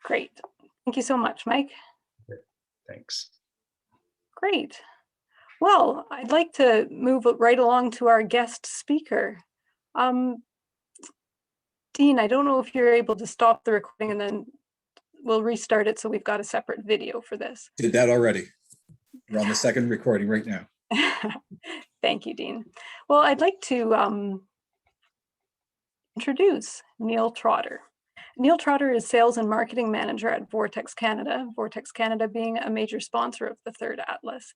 Great. Thank you so much, Mike. Thanks. Great. Well, I'd like to move right along to our guest speaker. Dean, I don't know if you're able to stop the recording and then we'll restart it so we've got a separate video for this. Did that already. We're on the second recording right now. Thank you, Dean. Well, I'd like to introduce Neil Trotter. Neil Trotter is Sales and Marketing Manager at Vortex Canada, Vortex Canada being a major sponsor of the Third Atlas.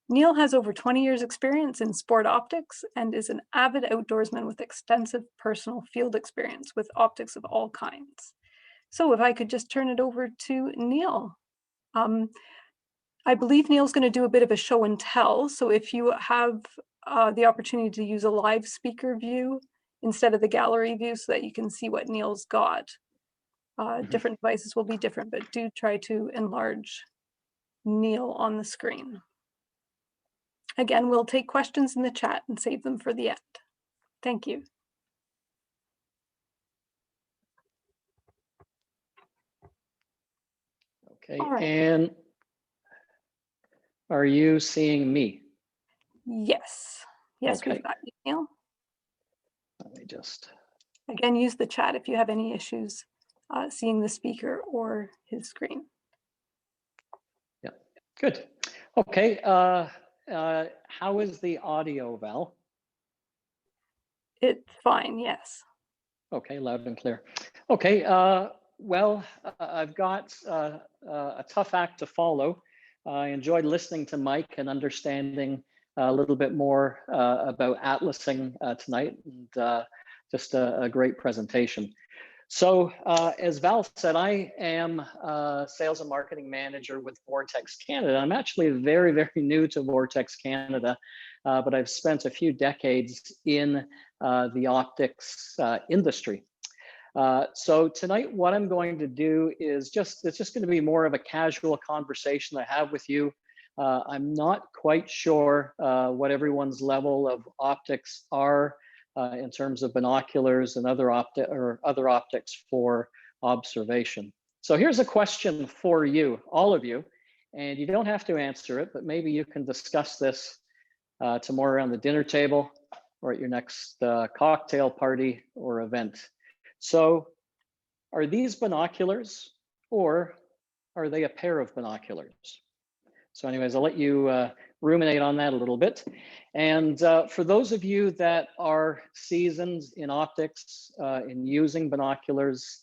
Neil has over 20 years experience in sport optics and is an avid outdoorsman with extensive personal field experience with optics of all kinds. So if I could just turn it over to Neil. I believe Neil's going to do a bit of a show and tell. So if you have the opportunity to use a live speaker view instead of the gallery view so that you can see what Neil's got, different devices will be different, but do try to enlarge Neil on the screen. Again, we'll take questions in the chat and save them for the end. Thank you. Okay, All right. And are you seeing me? Yes. Yes, Okay. we've got you, Neil. Let me just, Again, use the chat if you have any issues seeing the speaker or his screen. yeah, good. Okay, how is the audio, Val? It's fine, yes. Okay, loud and clear. Okay, well, I've got a tough act to follow. I enjoyed listening to Mike and understanding a little bit more about atlasing tonight, and just a great presentation. So as Val said, I am a Sales and Marketing Manager with Vortex Canada. I'm actually very, very new to Vortex Canada, but I've spent a few decades in the optics industry. So tonight, what I'm going to do is it's just going to be more of a casual conversation I have with you. I'm not quite sure what everyone's level of optics are in terms of binoculars and other optics for observation. So here's a question for you, all of you, and you don't have to answer it, but maybe you can discuss this tomorrow around the dinner table or at your next cocktail party or event. So are these binoculars or are they a pair of binoculars? So anyways, I'll let you ruminate on that a little bit. And for those of you that are seasoned in optics, in using binoculars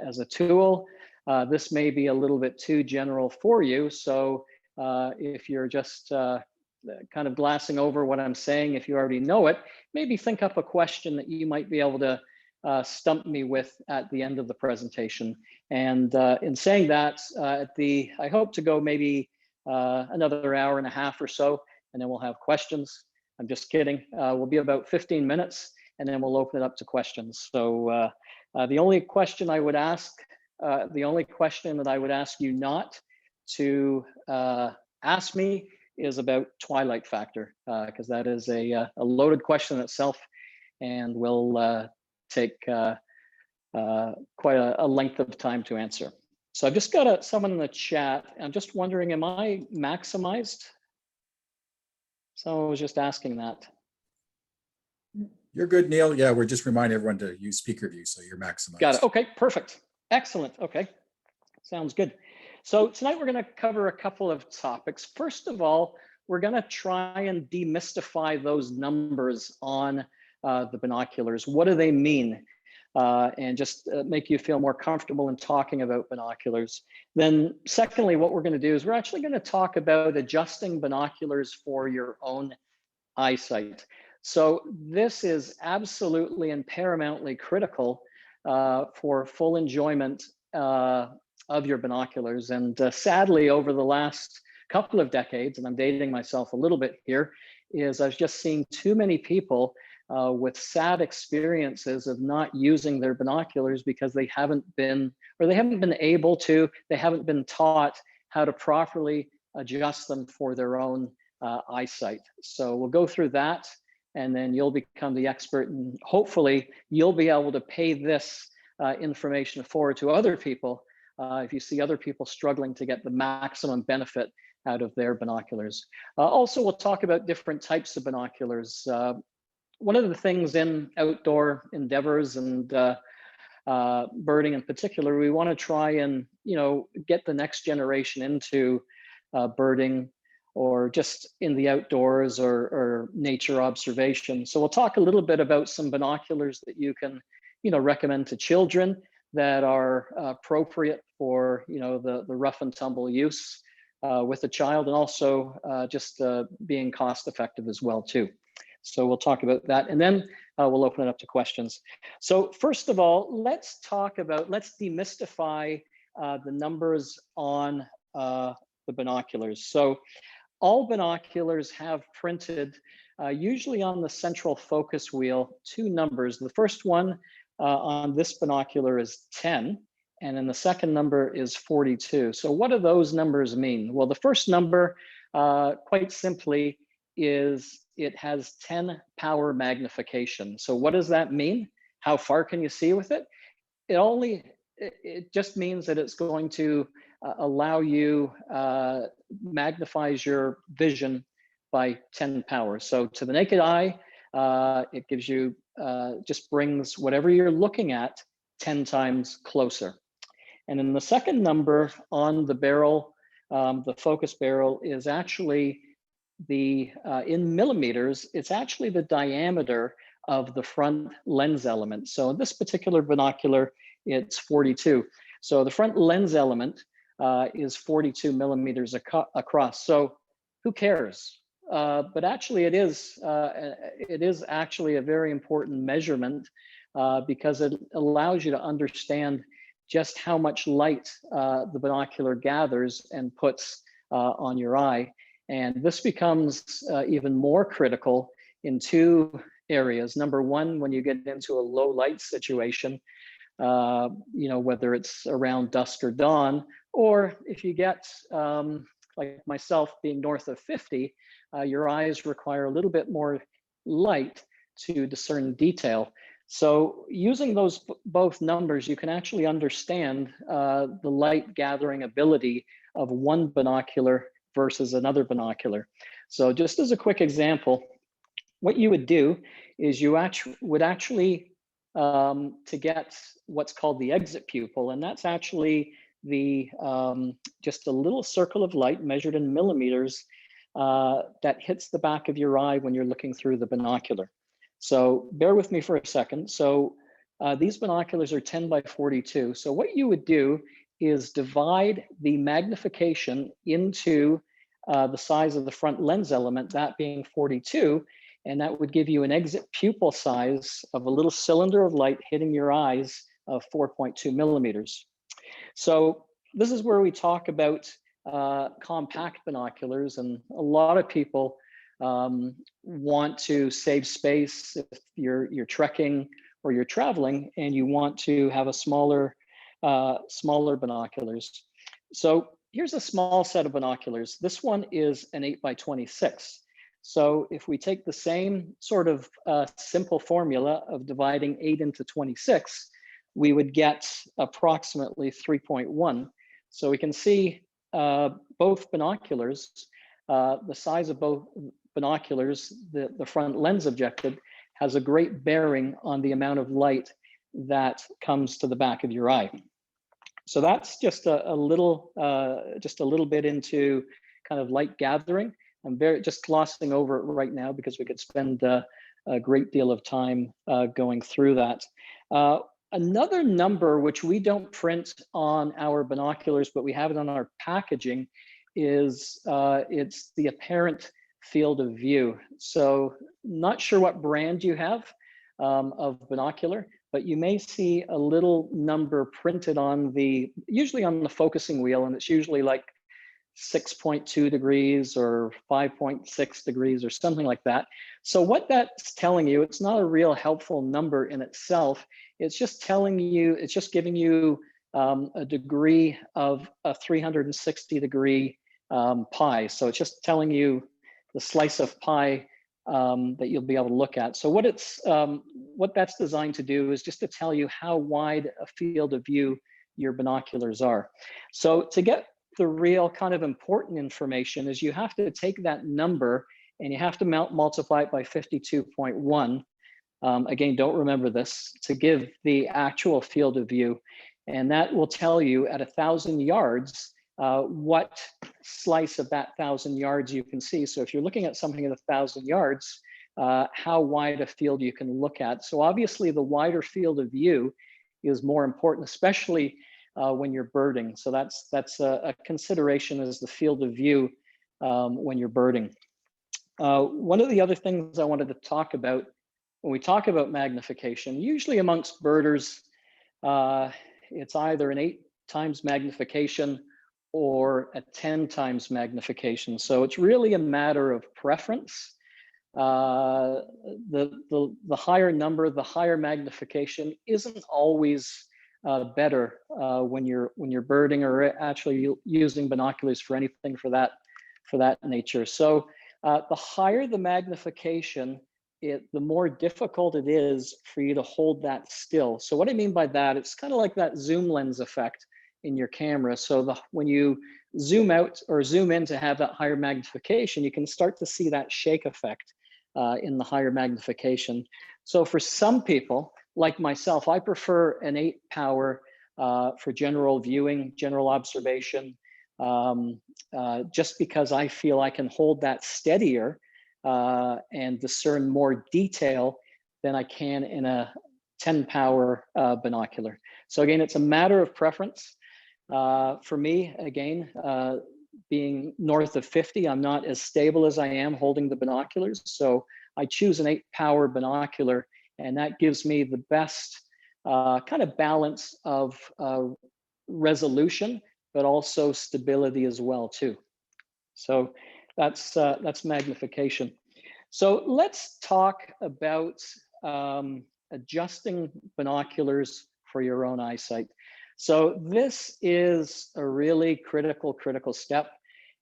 as a tool, this may be a little bit too general for you. So if you're just kind of glassing over what I'm saying, if you already know it, maybe think up a question that you might be able to stump me with at the end of the presentation. And in saying that, I hope to go maybe another hour and a half or so, and then we'll have questions. I'm just kidding. We'll be about 15 minutes, and then we'll open it up to questions. So the only question I would ask, the only question that I would ask you not to ask me is about twilight factor, because that is a loaded question itself, and will take quite a length of time to answer. So I've just got someone in the chat. I'm just wondering, am I maximized? Someone was just asking that. You're good, Neil. Yeah, we're just reminding everyone to use speaker view, so you're maximized. Got it. Okay, perfect. Excellent. Okay, sounds good. So tonight we're going to cover a couple of topics. First of all, we're going to try and demystify those numbers on the binoculars. What do they mean? And just make you feel more comfortable in talking about binoculars. Then secondly, what we're going to do is we're actually going to talk about adjusting binoculars for your own eyesight. So this is absolutely and paramountly critical for full enjoyment of your binoculars. And sadly, over the last couple of decades, and I'm dating myself a little bit here, is I've just seen too many people with sad experiences of not using their binoculars because they haven't been able to, they haven't been taught how to properly adjust them for their own eyesight. So we'll go through that, and then you'll become the expert, and hopefully you'll be able to pay this information forward to other people if you see other people struggling to get the maximum benefit out of their binoculars. Also, we'll talk about different types of binoculars. One of the things in outdoor endeavors and birding in particular, we want to try and get the next generation into birding or just in the outdoors or nature observation. So we'll talk a little bit about some binoculars that you can recommend to children that are appropriate for the rough and tumble use with a child, and also just being cost effective as well too. So we'll talk about that, and then we'll open it up to questions. So first of all, let's demystify the numbers on the binoculars. So all binoculars have printed, usually on the central focus wheel, 2 numbers. The first one on this binocular is 10, and then the second number is 42. So what do those numbers mean? Well, the first number, quite simply, is it has 10 power magnification. So what does that mean? How far can you see with it? It just means that it's going to allow you, magnifies your vision by 10 power. So to the naked eye, it gives you, just brings whatever you're looking at 10 times closer. And then the second number on the barrel, the focus barrel, is actually in millimeters, it's actually the diameter of the front lens element. So in this particular binocular, it's 42. So the front lens element is 42 millimeters across. So who cares? But actually it is actually a very important measurement because it allows you to understand just how much light the binocular gathers and puts on your eye. And this becomes even more critical in 2 areas. Number one, when you get into a low light situation, whether it's around dusk or dawn, or if you get, like myself, being north of 50, your eyes require a little bit more light to discern detail. So using those both numbers, you can actually understand the light gathering ability of one binocular versus another binocular. So just as a quick example, what you would do is you would actually, to get what's called the exit pupil, and that's actually the just a little circle of light measured in millimeters that hits the back of your eye when you're looking through the binocular. So bear with me for a second. So these binoculars are 10 by 42. So what you would do is divide the magnification into the size of the front lens element, that being 42, and that would give you an exit pupil size of a little cylinder of light hitting your eyes of 4.2 millimeters. So this is where we talk about compact binoculars, and a lot of people want to save space if you're trekking or you're traveling and you want to have a smaller binoculars. So here's a small set of binoculars. This one is an 8 by 26. So if we take the same sort of simple formula of dividing 8 into 26, we would get approximately 3.1. So we can see both binoculars, the size of both binoculars, the front lens objective has a great bearing on the amount of light that comes to the back of your eye. So that's just a little bit into kind of light gathering. I'm just glossing over it right now because we could spend a great deal of time going through that. Another number which we don't print on our binoculars, but we have it on our packaging, is it's the apparent field of view. So not sure what brand you have of binocular, but you may see a little number printed on usually on the focusing wheel, and it's usually like 6.2 degrees or 5.6 degrees or something like that. So what that's telling you, it's not a real helpful number in itself. It's just telling you, it's just giving you a degree of a 360-degree pie. So it's just telling you the slice of pie that you'll be able to look at. So what that's designed to do is just to tell you how wide a field of view your binoculars are. So to get the real kind of important information is you have to take that number and you have to multiply it by 52.1. Again, don't remember this, to give the actual field of view. And that will tell you at 1,000 yards, what slice of that 1,000 yards you can see. So if you're looking at something at 1,000 yards, how wide a field you can look at. So obviously the wider field of view is more important, especially when you're birding. So that's a consideration, is the field of view when you're birding. One of the other things I wanted to talk about when we talk about magnification, usually amongst birders, it's either an 8 times magnification or a 10 times magnification. So it's really a matter of preference. The higher number, the higher magnification isn't always better when you're birding or actually using binoculars for anything for that nature. So the higher the magnification, the more difficult it is for you to hold that still. So what I mean by that, it's kind of like that zoom lens effect in your camera. So when you zoom out or zoom in to have that higher magnification, you can start to see that shake effect in the higher magnification. So for some people, like myself, I prefer an 8 power for general viewing, general observation, just because I feel I can hold that steadier and discern more detail than I can in a 10 power binocular. So again, it's a matter of preference. For me, again, being north of 50, I'm not as stable as I am holding the binoculars. So I choose an 8 power binocular, and that gives me the best kind of balance of resolution, but also stability as well too. So that's magnification. So let's talk about adjusting binoculars for your own eyesight. So this is a really critical step.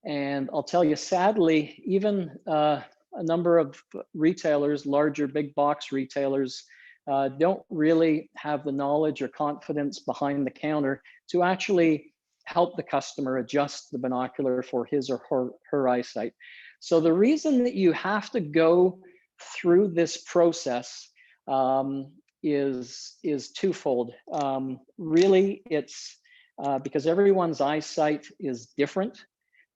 And I'll tell you, sadly, even a number of retailers, larger big box retailers, don't really have the knowledge or confidence behind the counter to actually help the customer adjust the binocular for his or her eyesight. So the reason that you have to go through this process is twofold. Really, it's because everyone's eyesight is different.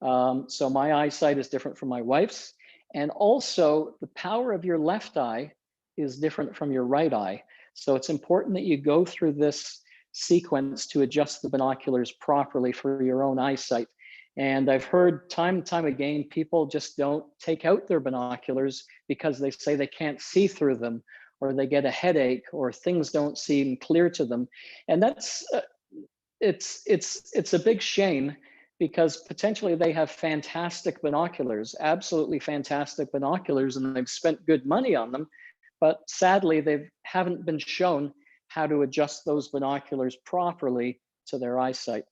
So my eyesight is different from my wife's, and also the power of your left eye is different from your right eye. So it's important that you go through this sequence to adjust the binoculars properly for your own eyesight. And I've heard time and time again, people just don't take out their binoculars because they say they can't see through them, or they get a headache, or things don't seem clear to them. And that's it's a big shame, because potentially they have fantastic binoculars, absolutely fantastic binoculars, and they've spent good money on them, but sadly they haven't been shown how to adjust those binoculars properly to their eyesight.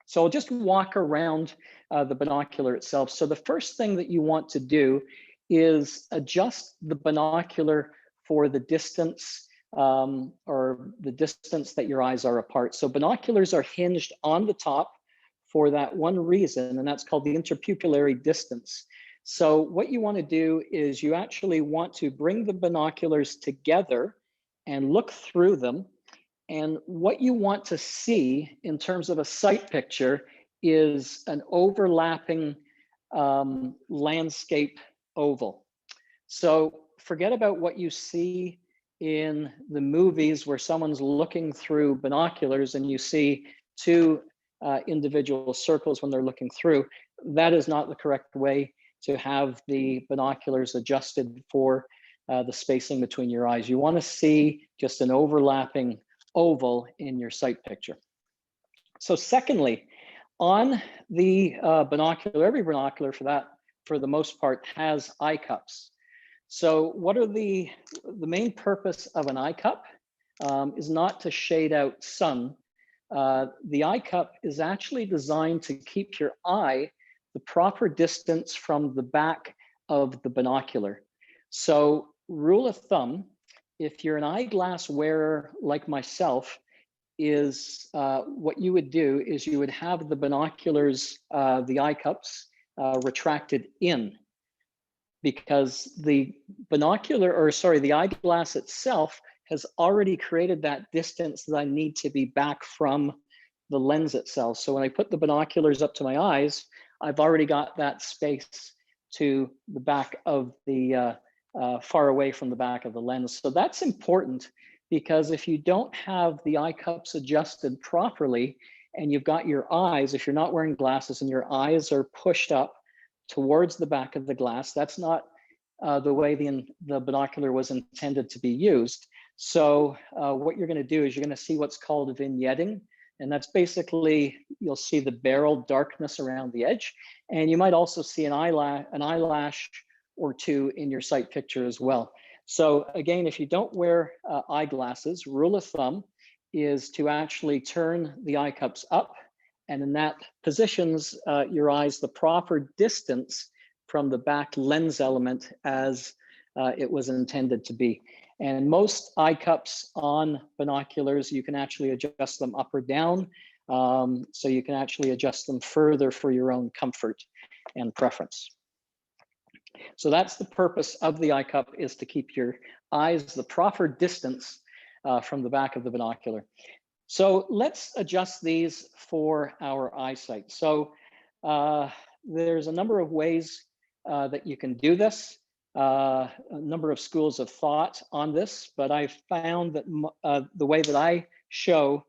So I'll just walk around the binocular itself. So the first thing that you want to do is adjust the binocular for the distance or the distance that your eyes are apart. So binoculars are hinged on the top for that one reason, and that's called the interpupillary distance. So what you want to do is you actually want to bring the binoculars together and look through them. And what you want to see in terms of a sight picture is an overlapping landscape oval. So forget about what you see in the movies where someone's looking through binoculars and you see two individual circles when they're looking through. That is not the correct way to have the binoculars adjusted for the spacing between your eyes. You want to see just an overlapping oval in your sight picture. So secondly, on the binocular, every binocular for the most part has eye cups. So what are the main purpose of an eye cup is not to shade out sun. The eye cup is actually designed to keep your eye the proper distance from the back of the binocular. So rule of thumb, if you're an eyeglass wearer like myself, is what you would do is you would have the binoculars, the eye cups, retracted in, because the the eyeglass itself has already created that distance that I need to be back from the lens itself. So when I put the binoculars up to my eyes, I've already got that space to the back of the, far away from the back of the lens. So that's important, because if you don't have the eye cups adjusted properly and you've got your eyes, if you're not wearing glasses and your eyes are pushed up towards the back of the glass, that's not the way the binocular was intended to be used. So what you're going to do is you're going to see what's called vignetting. And that's basically, you'll see the barrel darkness around the edge. And you might also see an eyelash or two in your sight picture as well. So again, if you don't wear eyeglasses, rule of thumb is to actually turn the eye cups up. And in that positions your eyes the proper distance from the back lens element as it was intended to be. And most eye cups on binoculars, you can actually adjust them up or down. So you can actually adjust them further for your own comfort and preference. So that's the purpose of the eye cup, is to keep your eyes the proper distance from the back of the binocular. So let's adjust these for our eyesight. So there's a number of ways that you can do this. A number of schools of thought on this, but I've found that the way that I show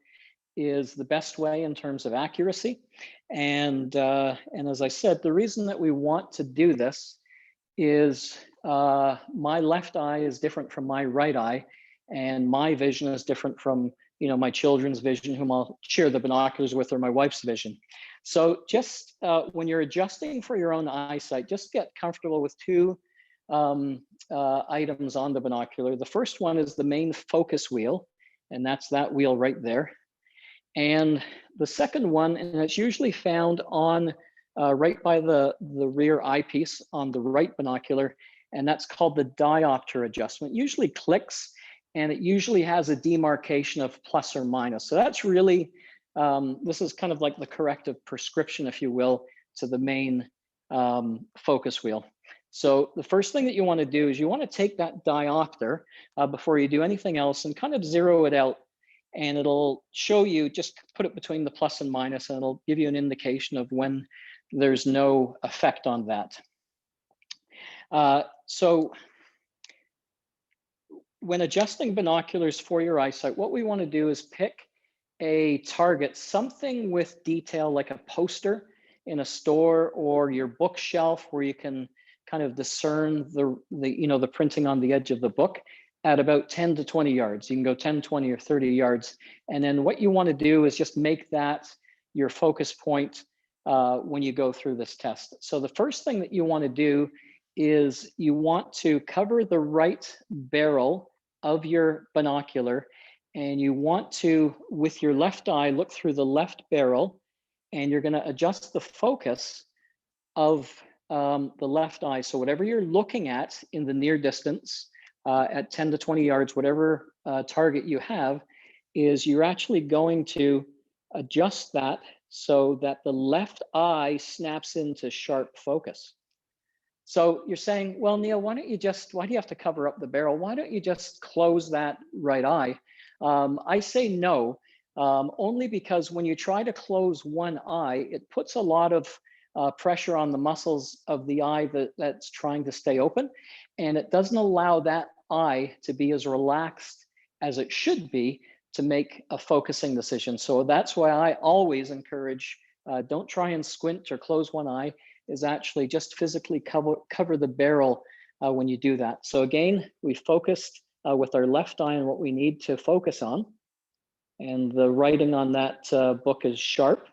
is the best way in terms of accuracy. And as I said, the reason that we want to do this is my left eye is different from my right eye, and my vision is different from my children's vision, whom I'll share the binoculars with, or my wife's vision. So just when you're adjusting for your own eyesight, just get comfortable with two items on the binocular. The first one is the main focus wheel, and that's that wheel right there. And the second one, and it's usually found on right by the rear eyepiece on the right binocular, and that's called the Diopter Adjustment. It usually clicks, and it usually has a demarcation of plus or minus. So that's really, this is kind of like the corrective prescription, if you will, to the main focus wheel. So the first thing that you want to do is you want to take that diopter before you do anything else and kind of zero it out, and it'll show you, just put it between the plus and minus, and it'll give you an indication of when there's no effect on that. So when adjusting binoculars for your eyesight, what we want to do is pick a target, something with detail, like a poster in a store or your bookshelf, where you can kind of discern the printing on the edge of the book at about 10 to 20 yards. You can go 10, 20, or 30 yards. And then what you want to do is just make that your focus point when you go through this test. So the first thing that you want to do is you want to cover the right barrel of your binocular, and you want to, with your left eye, look through the left barrel, and you're going to adjust the focus of the left eye. So whatever you're looking at in the near distance, at 10 to 20 yards, whatever target you have, is you're actually going to adjust that so that the left eye snaps into sharp focus. So you're saying, well, Neil, why do you have to cover up the barrel? Why don't you just close that right eye? I say no, only because when you try to close one eye, it puts a lot of pressure on the muscles of the eye that's trying to stay open, and it doesn't allow that eye to be as relaxed as it should be to make a focusing decision. So that's why I always encourage, don't try and squint or close one eye, is actually just physically cover the barrel when you do that. So again, we focused with our left eye on what we need to focus on, and the writing on that book is sharp.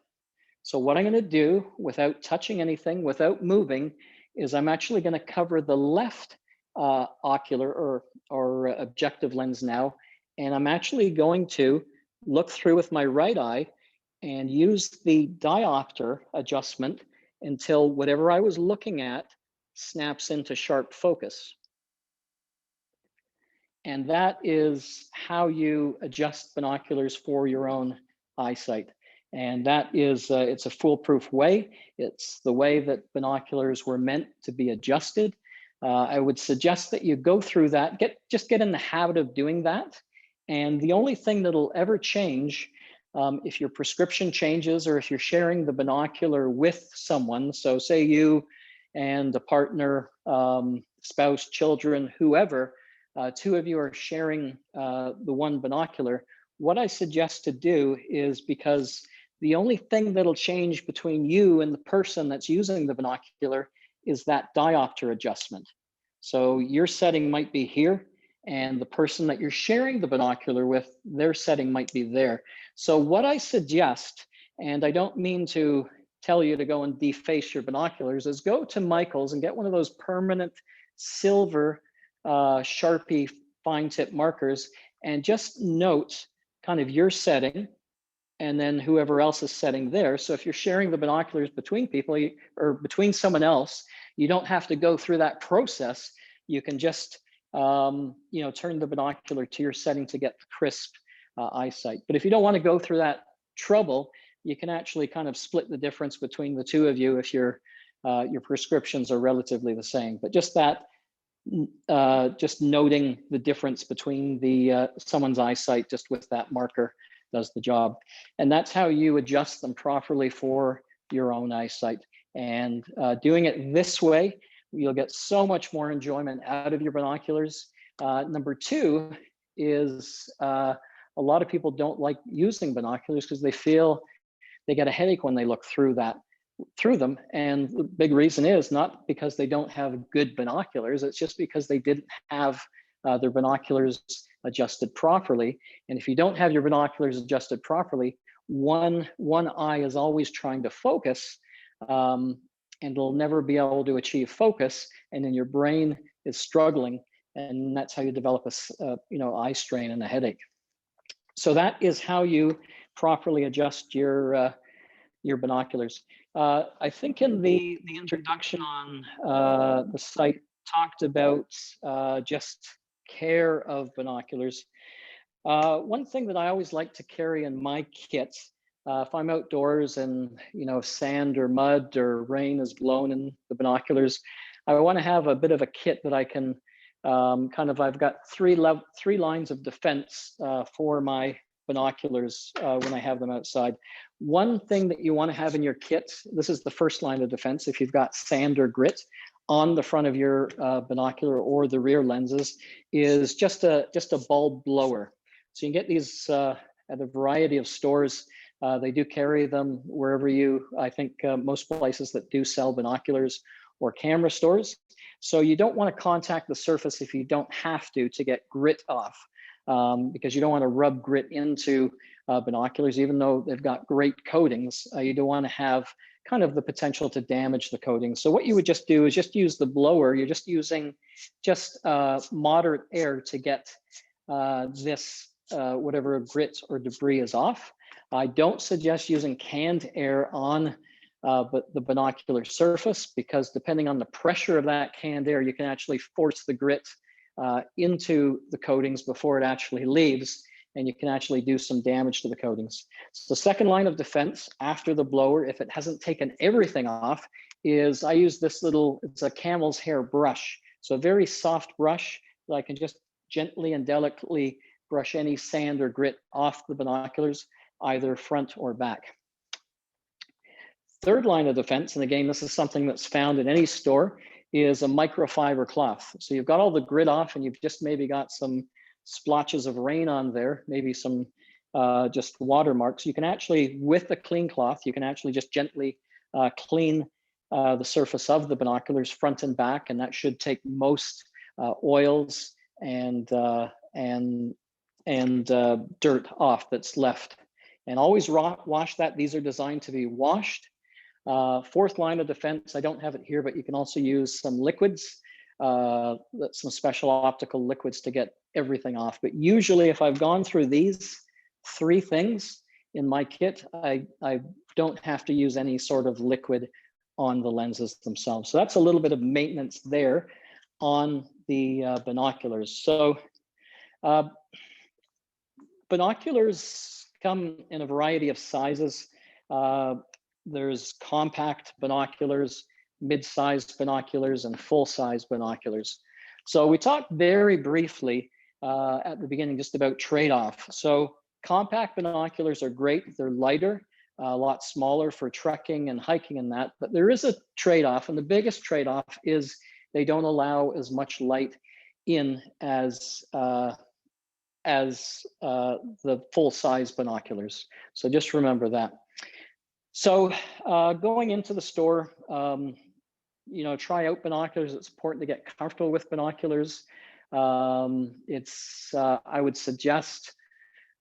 So what I'm going to do, without touching anything, without moving, is I'm actually going to cover the left ocular or objective lens now, and I'm actually going to look through with my right eye and use the diopter adjustment until whatever I was looking at snaps into sharp focus. And that is how you adjust binoculars for your own eyesight. And that is, it's a foolproof way. It's the way that binoculars were meant to be adjusted. I would suggest that you go through that, just get in the habit of doing that. And the only thing that'll ever change, if your prescription changes or if you're sharing the binocular with someone, so say you and a partner, spouse, children, whoever, two of you are sharing the one binocular, what I suggest to do is, because the only thing that'll change between you and the person that's using the binocular is that diopter adjustment. So your setting might be here, and the person that you're sharing the binocular with, their setting might be there. So what I suggest, and I don't mean to tell you to go and deface your binoculars, is go to Michael's and get one of those permanent silver Sharpie fine tip markers and just note kind of your setting and then whoever else is setting there. So if you're sharing the binoculars between people or between someone else, you don't have to go through that process. You can just turn the binocular to your setting to get crisp eyesight. But if you don't want to go through that trouble, you can actually kind of split the difference between the two of you if your prescriptions are relatively the same. But just that, just noting the difference between the someone's eyesight just with that marker does the job. And that's how you adjust them properly for your own eyesight. And doing it this way, you'll get so much more enjoyment out of your binoculars. Number two is a lot of people don't like using binoculars because they feel they get a headache when they look through them. And the big reason is not because they don't have good binoculars, it's just because they didn't have their binoculars adjusted properly. And if you don't have your binoculars adjusted properly, one eye is always trying to focus, and it'll never be able to achieve focus, and then your brain is struggling, and that's how you develop a eye strain and a headache. So that is how you properly adjust your binoculars. I think in the introduction on the site talked about just care of binoculars. One thing that I always like to carry in my kit, if I'm outdoors and sand or mud or rain is blowing in the binoculars, I want to have a bit of a kit that I can I've got three lines of defense for my binoculars when I have them outside. One thing that you want to have in your kit, this is the first line of defense if you've got sand or grit on the front of your binocular or the rear lenses, is just a bulb blower. So you can get these at a variety of stores. They do carry them wherever I think most places that do sell binoculars or camera stores. So you don't want to contact the surface if you don't have to get grit off, because you don't want to rub grit into binoculars, even though they've got great coatings. You don't want to have kind of the potential to damage the coating. So what you would just do is just use the blower. You're just using moderate air to get this whatever grit or debris is off. I don't suggest using canned air on but the binocular surface, because depending on the pressure of that canned air, you can actually force the grit into the coatings before it actually leaves, and you can actually do some damage to the coatings. So the second line of defense after the blower, if it hasn't taken everything off, is I use this it's a camel's hair brush. So a very soft brush that I can just gently and delicately brush any sand or grit off the binoculars, either front or back. Third line of defense, and again, this is something that's found in any store, is a microfiber cloth. So you've got all the grit off and you've just maybe got some splotches of rain on there, maybe some just watermarks. You can actually, with a clean cloth, you can actually just gently clean the surface of the binoculars front and back, and that should take most oils and dirt off that's left. And always wash that. These are designed to be washed. Fourth line of defense, I don't have it here, but you can also use some liquids, some special optical liquids to get everything off. But usually if I've gone through these three things in my kit, I don't have to use any sort of liquid on the lenses themselves. So that's a little bit of maintenance there on the binoculars. So Uh, Binoculars come in a variety of sizes. There's compact binoculars, mid-sized binoculars, and full-size binoculars. So we talked very briefly at the beginning just about trade-off. So compact binoculars are great. They're lighter, a lot smaller for trekking and hiking and that, but there is a trade-off, and the biggest trade-off is they don't allow as much light in as the full-size binoculars. So just remember that. So going into the store, you know, try out binoculars. It's important to get comfortable with binoculars. I would suggest,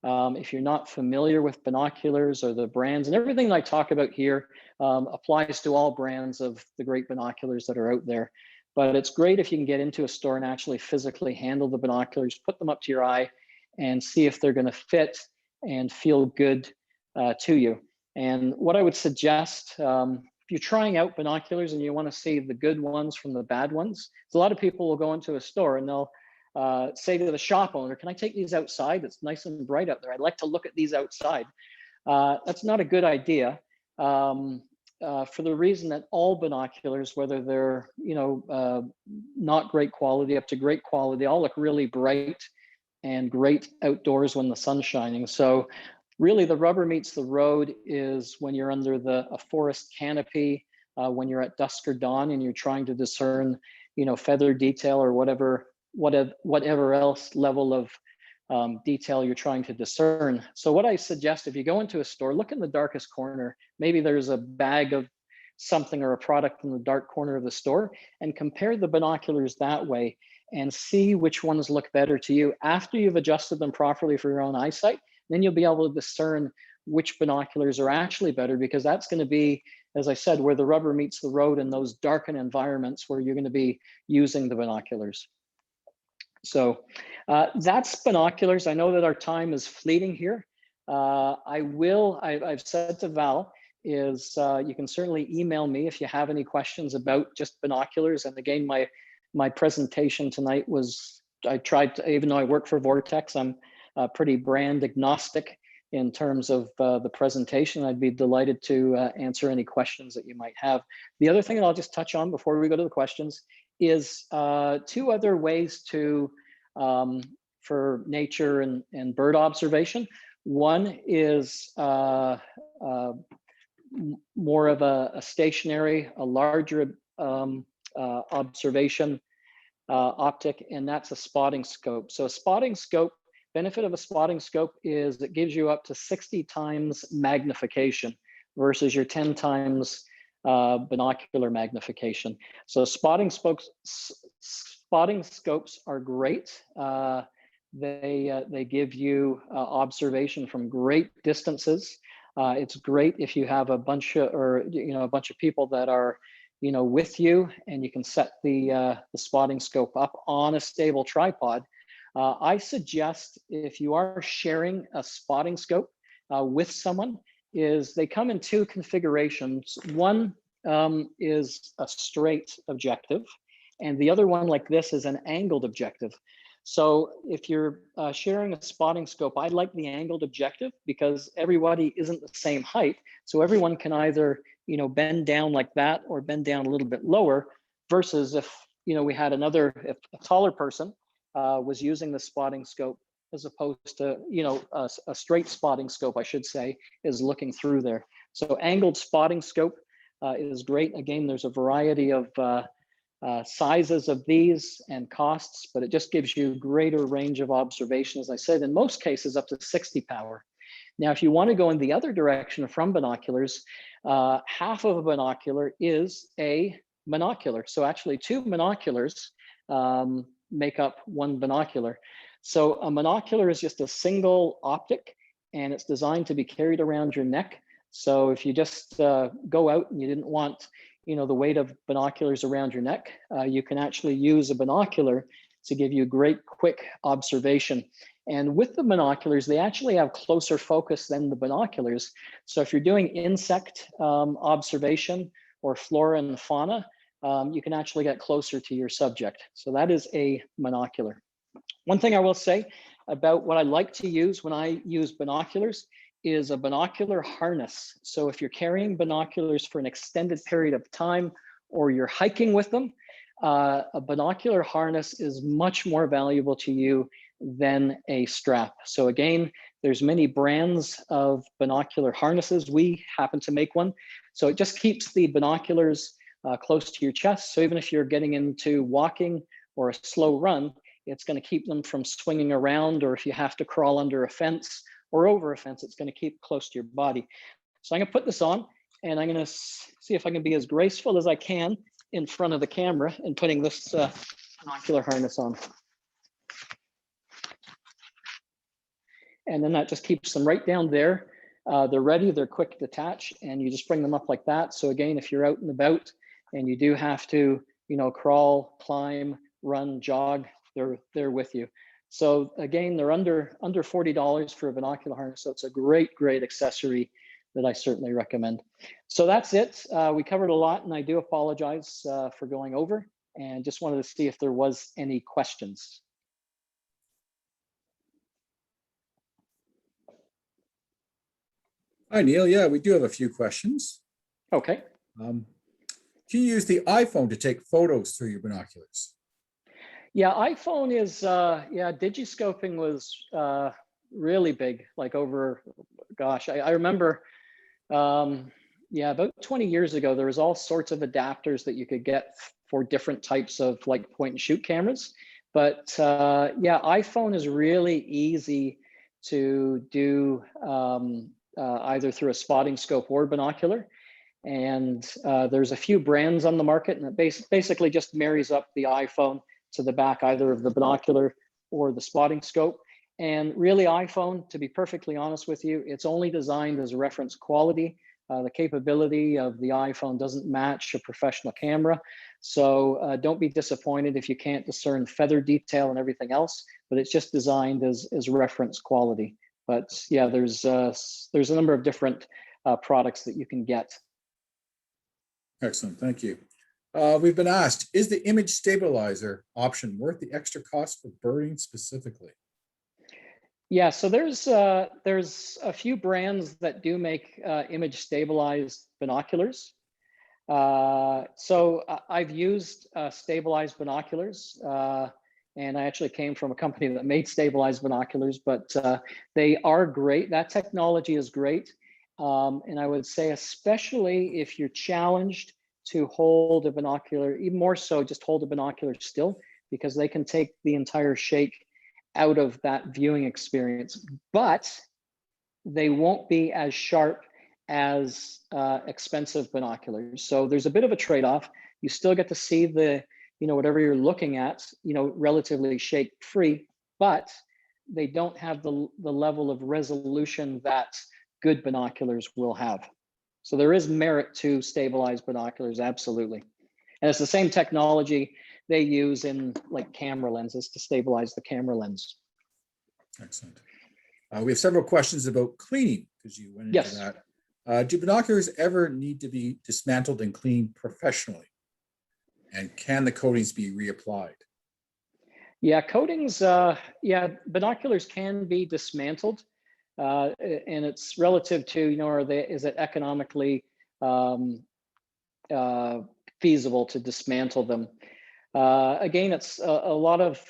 if you're not familiar with binoculars or the brands, and everything that I talk about here applies to all brands of the great binoculars that are out there. But it's great if you can get into a store and actually physically handle the binoculars, put them up to your eye, and see if they're going to fit and feel good to you. And what I would suggest, if you're trying out binoculars and you want to see the good ones from the bad ones, a lot of people will go into a store and they'll say to the shop owner, can I take these outside? It's nice and bright out there. I'd like to look at these outside. That's not a good idea for the reason that all binoculars, whether they're not great quality up to great quality, all look really bright and great outdoors when the sun's shining. So really the rubber meets the road is when you're under a forest canopy, when you're at dusk or dawn and you're trying to discern, feather detail or whatever else level of detail you're trying to discern. So what I suggest, if you go into a store, look in the darkest corner. Maybe there's a bag of something or a product in the dark corner of the store, and compare the binoculars that way and see which ones look better to you. After you've adjusted them properly for your own eyesight, then you'll be able to discern which binoculars are actually better, because that's going to be, as I said, where the rubber meets the road in those darkened environments where you're going to be using the binoculars. So that's binoculars. I know that our time is fleeting here. I've said to Val, you can certainly email me if you have any questions about just binoculars. And again, my presentation tonight was, even though I work for Vortex, I'm pretty brand agnostic in terms of the presentation. I'd be delighted to answer any questions that you might have. The other thing that I'll just touch on before we go to the questions is two other ways for nature and bird observation. One is more of a stationary, a larger observation optic, and that's a spotting scope. So a spotting scope, benefit of a spotting scope is it gives you up to 60 times magnification versus your 10 times binocular magnification. So spotting scopes are great. They give you observation from great distances. It's great if you have a bunch of people that are with you, and you can set the spotting scope up on a stable tripod. I suggest, if you are sharing a spotting scope with someone, is they come in two configurations. One is a straight objective, and the other one, like this, is an angled objective. So if you're sharing a spotting scope, I like the angled objective because everybody isn't the same height. So everyone can either, bend down like that or bend down a little bit lower, versus if, we had if a taller person was using the spotting scope, as opposed to, a straight spotting scope, I should say, is looking through there. So angled spotting scope is great. Again, there's a variety of sizes of these and costs, but it just gives you greater range of observation, as I said, in most cases up to 60 power. Now, if you want to go in the other direction from binoculars, half of a binocular is a monocular. So actually 2 binoculars make up 1 binocular. So a monocular is just a single optic, and it's designed to be carried around your neck. So if you just go out and you didn't want the weight of binoculars around your neck, you can actually use a binocular to give you great quick observation. And with the binoculars, they actually have closer focus than the binoculars. So if you're doing insect observation or flora and fauna, you can actually get closer to your subject. So that is a monocular. One thing I will say, about what I like to use when I use binoculars is a binocular harness. So if you're carrying binoculars for an extended period of time or you're hiking with them, a binocular harness is much more valuable to you than a strap. So again, there's many brands of binocular harnesses. We happen to make one. So it just keeps the binoculars close to your chest. So even if you're getting into walking or a slow run, it's going to keep them from swinging around, or if you have to crawl under a fence or over a fence, it's going to keep close to your body. So I'm going to put this on, and I'm going to see if I can be as graceful as I can in front of the camera and putting this binocular harness on. And then that just keeps them right down there. They're ready, they're quick to detach, and you just bring them up like that. So again, if you're out and about and you do have to, you know, crawl, climb, run, jog, they're with you. So again, they're under $40 for a binocular harness. So it's a great accessory that I certainly recommend. So that's it. We covered a lot, and I do apologize for going over, and just wanted to see if there was any questions. Hi, Neil. Yeah, we do have a few questions. Okay. Can you use the iPhone to take photos through your binoculars? Yeah, iPhone is, yeah, digiscoping was really big, like over, gosh, I remember, yeah, about 20 years ago, there was all sorts of adapters that you could get for different types of like point and shoot cameras. But yeah, iPhone is really easy to do either through a spotting scope or binocular. And there's a few brands on the market, and it basically just marries up the iPhone to the back either of the binocular or the spotting scope. And really iPhone, to be perfectly honest with you, it's only designed as reference quality. The capability of the iPhone doesn't match a professional camera. So don't be disappointed if you can't discern feather detail and everything else, but it's just designed as reference quality. But yeah, there's a number of different products that you can get. Excellent, thank you. We've been asked, is the image stabilizer option worth the extra cost for birding specifically? Yeah, so there's a few brands that do make image stabilized binoculars. So I've used stabilized binoculars, and I actually came from a company that made stabilized binoculars, but they are great. That technology is great. And I would say, especially if you're challenged to hold a binocular, even more so, just hold a binocular still, because they can take the entire shake out of that viewing experience, but they won't be as sharp as expensive binoculars. So there's a bit of a trade-off. You still get to see the, you know, whatever you're looking at, you know, relatively shake free, but they don't have the level of resolution that good binoculars will have. So there is merit to stabilized binoculars, absolutely. And it's the same technology they use in like camera lenses to stabilize the camera lens. Excellent. We have several questions about cleaning, because you went into that. Do binoculars ever need to be dismantled and cleaned professionally? And can the coatings be reapplied? Yeah, coatings, yeah, binoculars can be dismantled. And it's relative to, you know, is it economically feasible to dismantle them? Again, it's a lot of,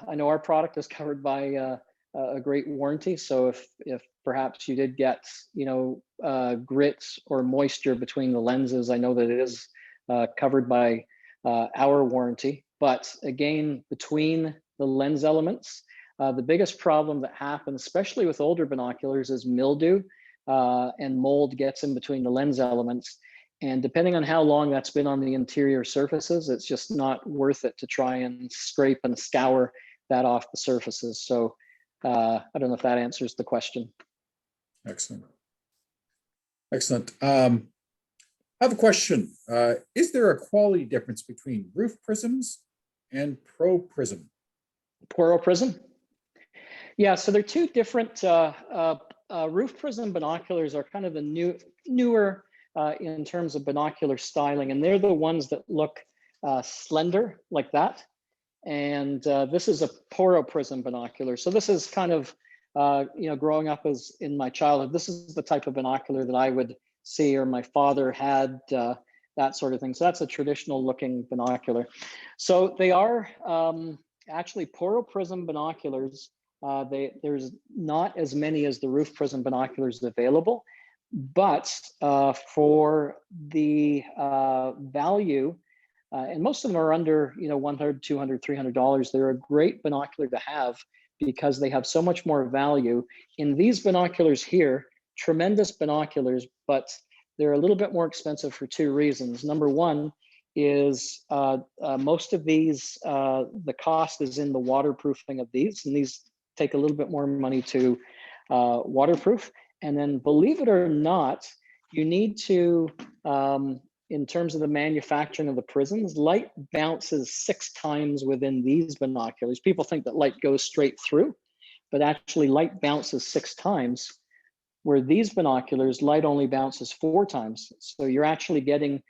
I know our product is covered by a great warranty. So if perhaps you did get, you know, grit or moisture between the lenses, I know that it is covered by our warranty. But again, between the lens elements, the biggest problem that happens, especially with older binoculars, is mildew, and mold gets in between the lens elements. And depending on how long that's been on the interior surfaces, it's just not worth it to try and scrape and scour that off the surfaces. So I don't know if that answers the question. Excellent. Excellent. I have a question. Is there a quality difference between roof prisms and pro prism? Pro prism? Yeah, so they're two different, roof prism binoculars are kind of the newer in terms of binocular styling, and they're the ones that look slender like that. And this is a poroprism binocular. So this is kind of, growing up as in my childhood, this is the type of binocular that I would see, or my father had, that sort of thing. So that's a traditional looking binocular. So they are actually poroprism binoculars. There's not as many as the roof prism binoculars available, but for the value, and most of them are under, $100, $200, $300. They're a great binocular to have because they have so much more value. In these binoculars here, tremendous binoculars, but they're a little bit more expensive for two reasons. Number one is most of these, the cost is in the waterproofing of these, and these take a little bit more money to waterproof. And then, believe it or not, you need to, in terms of the manufacturing of the prisms, light bounces 6 times within these binoculars. People think that light goes straight through, but actually light bounces 6 times, where these binoculars, light only bounces 4 times. So you're actually getting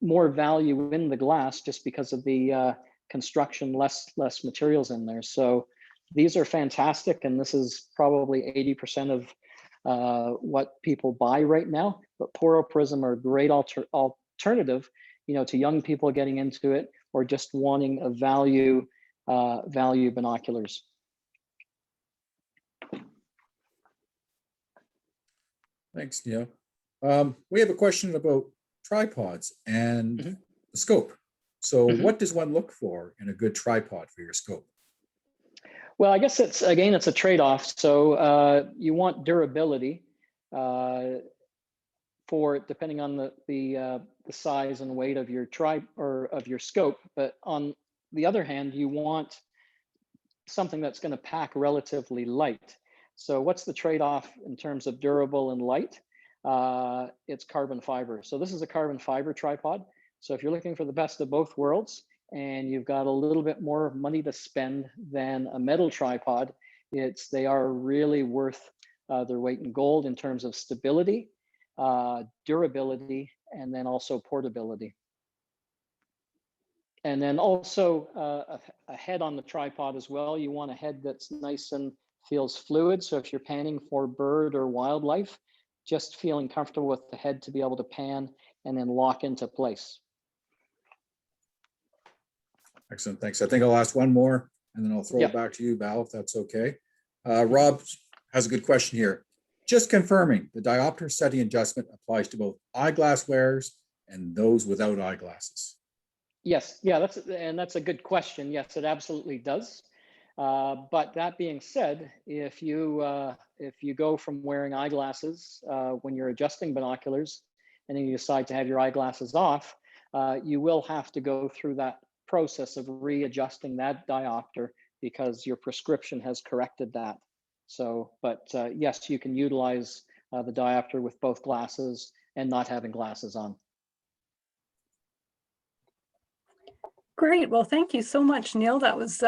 more value in the glass just because of the construction, less materials in there. So these are fantastic, and this is probably 80% of what people buy right now. But poroprism are a great alternative, to young people getting into it or just wanting a value binoculars. Thanks, Neil. We have a question about tripods and the scope. So what does one look for in a good tripod for your scope? Well, I guess it's a trade-off. So you want durability for depending on the size and weight of your of your scope. But on the other hand, you want something that's going to pack relatively light. So what's the trade-off in terms of durable and light? It's carbon fiber. So this is a carbon fiber tripod. So if you're looking for the best of both worlds and you've got a little bit more money to spend than a metal tripod, they are really worth their weight in gold in terms of stability, durability, and then also portability. And then also a head on the tripod as well. You want a head that's nice and feels fluid. So if you're panning for bird or wildlife, just feeling comfortable with the head to be able to pan and then lock into place. Excellent, thanks. I think I'll ask one more and then I'll throw it back to you, Val, if that's okay. Rob has a good question here. Just confirming, the diopter setting adjustment applies to both eyeglass wearers and those without eyeglasses. Yes, that's a good question. Yes, it absolutely does. But that being said, if you go from wearing eyeglasses when you're adjusting binoculars, and then you decide to have your eyeglasses off, you will have to go through that process of readjusting that diopter because your prescription has corrected that. So, but yes, you can utilize the diopter with both glasses and not having glasses on. Great. Well, thank you so much, Neil. That was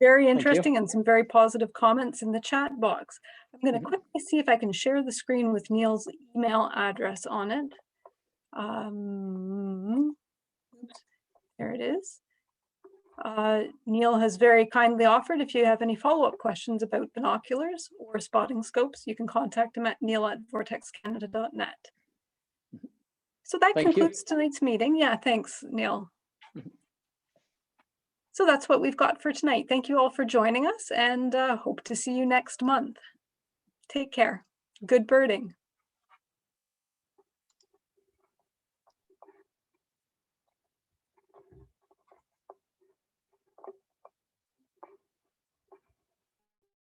very interesting and some very positive comments in the chat box. I'm going to quickly see if I can share the screen with Neil's email address on it. There it is. Neil has very kindly offered, if you have any follow-up questions about binoculars or spotting scopes, you can contact him at neil@vortexcanada.net. So that concludes tonight's meeting. Yeah, thanks, Neil. So that's what we've got for tonight. Thank you all for joining us, and hope to see you next month. Take care. Good birding.